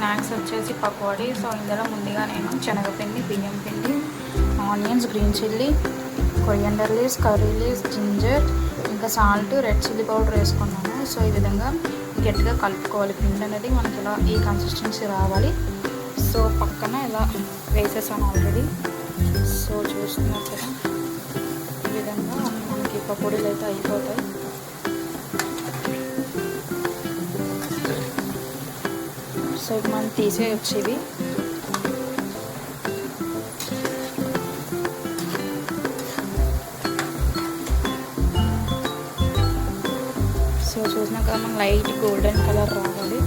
Snacks వచ్చేసి pakodi. So ఇందులో ముందుగా నేను శనగపిండి, బియ్యం పిండి, onions, green chilli, coriander leaves, curry leaves, ginger, ఇంకా సాల్ట్, రెడ్ చిల్లీ పౌడర్ వేసుకున్నాను. సో ఈ విధంగా గట్టిగా కలుపుకోవాలి. పిండి అనేది మనకి ఇలా ఈ కన్సిస్టెన్సీ రావాలి. సో పక్కన ఇలా వేసేసాను ఆల్రెడీ. సో చూస్తున్నారు కదా, ఈ విధంగా మనకి పకోడీలు అయితే అయిపోతాయి. సో మనం తీసేయచ్చు ఇవి. సో చూసినాక మనం లైట్ గోల్డెన్ కలర్ రావాలి.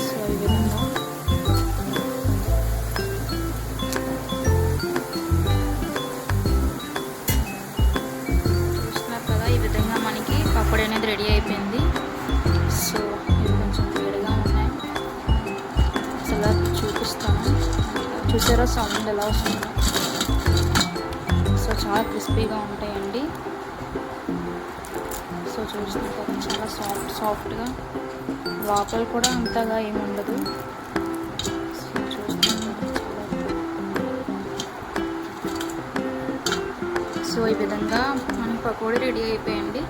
సో ఈ విధంగా చూసినారు కదా, ఈ విధంగా మనకి పకోడీ అనేది రెడీ అయిపోయింది. సో ఇవి కొంచెం వేడిగా ఉన్నాయి. అసలు చూపిస్తాను. చూసారా సౌండ్ ఎలా వస్తుందో. సో చాలా క్రిస్పీగా ఉంటాయండి. సో చూస్తున్నారు కదా, చాలా సాఫ్ట్గా, లోపల కూడా అంతగా ఏమి ఉండదు. సో చూస్తున్నారు కదా, సో ఈ విధంగా మనకి పకోడీ రెడీ అయిపోయింది.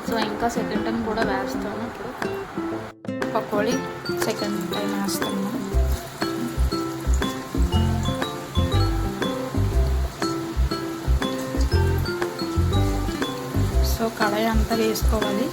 సో ఇంకా సెకండ్ టైం కూడా వేస్తాను. ఇప్పుడు పకోడీ సెకండ్ టైం వేస్తాను. సో కడాయి అంతా వేసుకోవాలి.